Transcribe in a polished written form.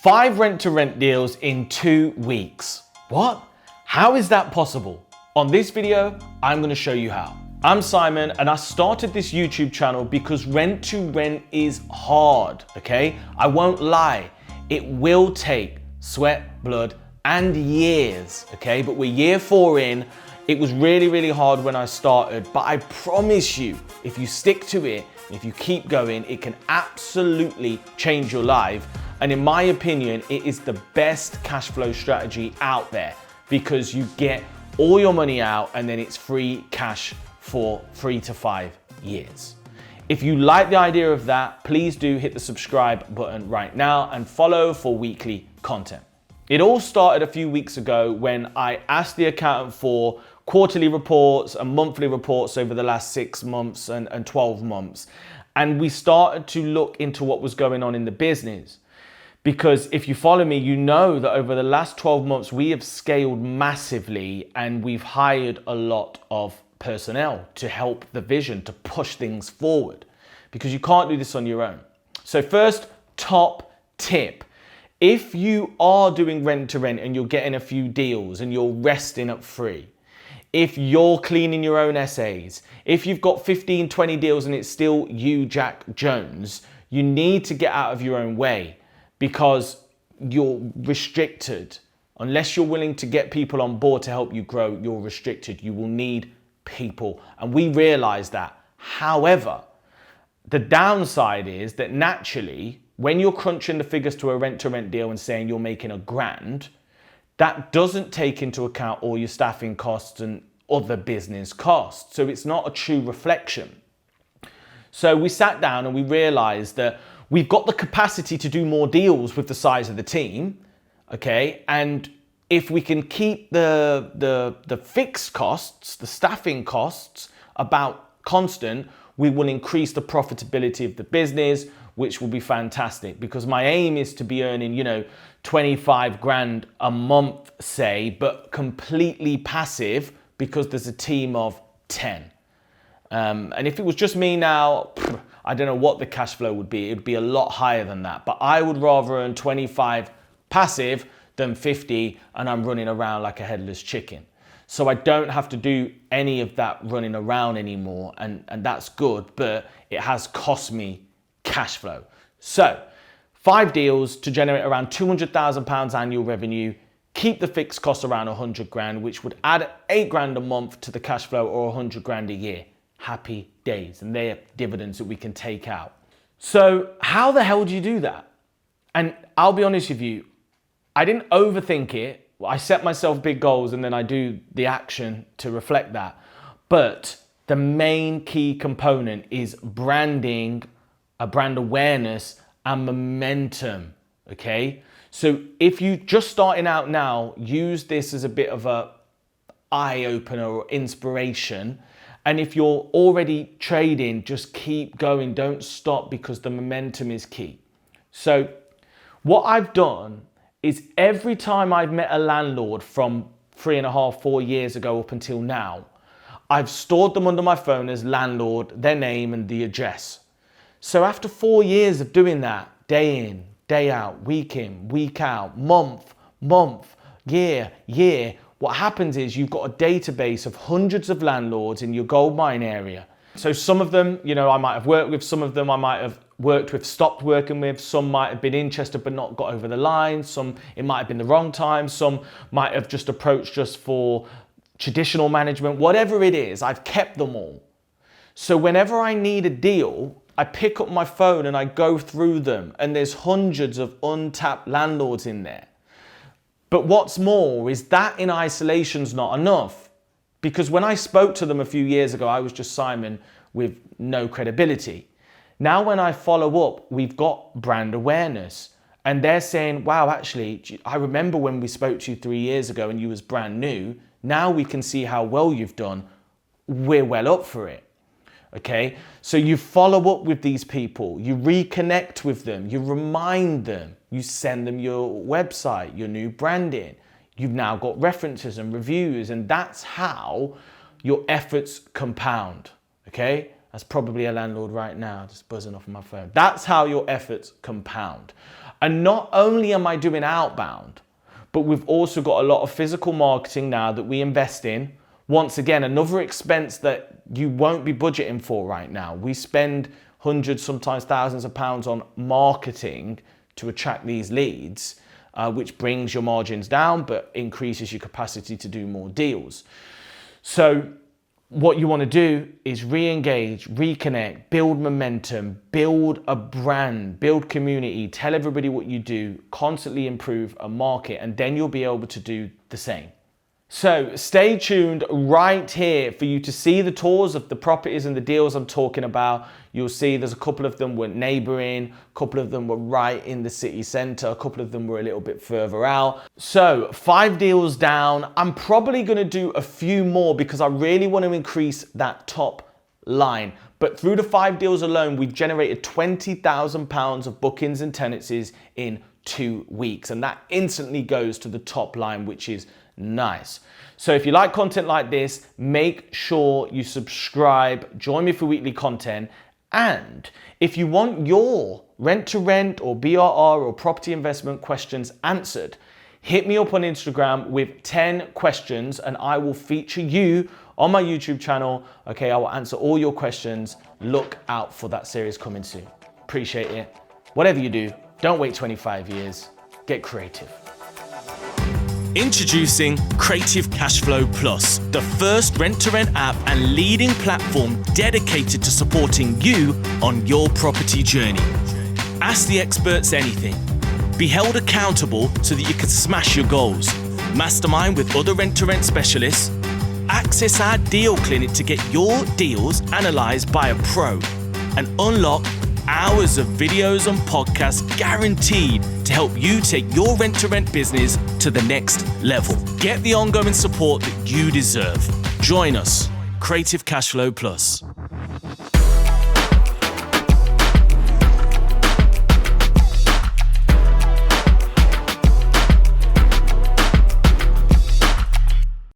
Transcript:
5 rent-to-rent deals in 2 weeks. What? How is that possible? On this video, I'm going to show you how. I'm Simon and I started this YouTube channel because rent-to-rent is hard, okay? I won't lie, it will take sweat, blood, and years, okay? But we're year 4 in. It was really hard when I started, but I promise you, if you stick to it, if you keep going, it can absolutely change your life. And in my opinion, it is the best cash flow strategy out there because you get all your money out and then it's free cash for 3 to 5 years. If you like the idea of that, please do hit the subscribe button right now and follow for weekly content. It all started a few weeks ago when I asked the accountant for quarterly reports and monthly reports over the last 6 months and 12 months. And we started to look into what was going on in the business. Because if you follow me, you know that over the last 12 months, we have scaled massively and we've hired a lot of personnel to help the vision, to push things forward, because you can't do this on your own. So first, top tip. If you are doing rent to rent and you're getting a few deals and you're resting up free, if you're cleaning your own essays, if you've got 15, 20 deals and it's still you, Jack Jones, you need to get out of your own way because you're restricted. Unless you're willing to get people on board to help you grow, you're restricted. You will need people. And we realize that. However, the downside is that naturally, when you're crunching the figures to a rent-to-rent deal and saying you're making $1,000, that doesn't take into account all your staffing costs and other business costs. So it's not a true reflection. So we sat down and we realized that we've got the capacity to do more deals with the size of the team, okay? And if we can keep the fixed costs, the staffing costs about constant, we will increase the profitability of the business, which will be fantastic because my aim is to be earning, 25 grand a month, say, but completely passive because there's a team of 10. And if it was just me now, I don't know what the cash flow would be. It'd be a lot higher than that, but I would rather earn 25 passive than 50 and I'm running around like a headless chicken. So I don't have to do any of that running around anymore. And that's good, but it has cost me cash flow. So 5 deals to generate around £200,000 annual revenue, keep the fixed cost around 100 grand, which would add 8 grand a month to the cash flow or 100 grand a year. Happy days. And they're dividends that we can take out. So how the hell do you do that? And I'll be honest with you, I didn't overthink it. I set myself big goals and then I do the action to reflect that. But the main key component is branding, a brand awareness and momentum, okay? So if you're just starting out now, use this as a bit of a eye-opener or inspiration. And if you're already trading, just keep going, don't stop because the momentum is key. So what I've done is every time I've met a landlord from 3.5, 4 years ago up until now, I've stored them under my phone as landlord, their name and the address. So after 4 years of doing that, day in, day out, week in, week out, month, year, what happens is you've got a database of hundreds of landlords in your gold mine area. So some of them, I might have worked with, some of them I might have worked with, stopped working with, some might have been interested but not got over the line, some it might have been the wrong time, some might have just approached just for traditional management, whatever it is, I've kept them all. So whenever I need a deal, I pick up my phone and I go through them and there's hundreds of untapped landlords in there. But what's more is that in isolation's not enough. Because when I spoke to them a few years ago, I was just Simon with no credibility. Now when I follow up, we've got brand awareness. And they're saying, wow, actually, I remember when we spoke to you 3 years ago and you was brand new. Now we can see how well you've done. We're well up for it. Okay, so you follow up with these people, you reconnect with them, you remind them, you send them your website, your new branding. You've now got references and reviews, and that's how your efforts compound. Okay, That's probably a landlord right now just buzzing off my phone. That's how your efforts compound. And not only am I doing outbound, but we've also got a lot of physical marketing now that we invest in. Once again, another expense that you won't be budgeting for right now. We spend hundreds, sometimes thousands of pounds on marketing to attract these leads, which brings your margins down, but increases your capacity to do more deals. So what you want to do is re-engage, reconnect, build momentum, build a brand, build community, tell everybody what you do, constantly improve a market, and then you'll be able to do the same. So stay tuned right here for you to see the tours of the properties and the deals I'm talking about. You'll see there's a couple of them were neighboring, a couple of them were right in the city center, a couple of them were a little bit further out. So 5 deals down. I'm probably going to do a few more because I really want to increase that top line. But through the 5 deals alone, we've generated £20,000 of bookings and tenancies in 2 weeks. And that instantly goes to the top line, which is nice. So if you like content like this, make sure you subscribe, join me for weekly content. And if you want your rent to rent or BRR or property investment questions answered, hit me up on Instagram with 10 questions and I will feature you on my YouTube channel. Okay, I will answer all your questions. Look out for that series coming soon. Appreciate it. Whatever you do, don't wait 25 years. Get creative. Introducing Creative Cashflow Plus, the first rent-to-rent app and leading platform dedicated to supporting you on your property journey. Ask the experts anything. Be held accountable so that you can smash your goals. Mastermind with other rent-to-rent specialists. Access our deal clinic to get your deals analysed by a pro. And unlock hours of videos and podcasts guaranteed to help you take your rent-to-rent business to the next level. Get the ongoing support that you deserve. Join us, Creative Cashflow Plus.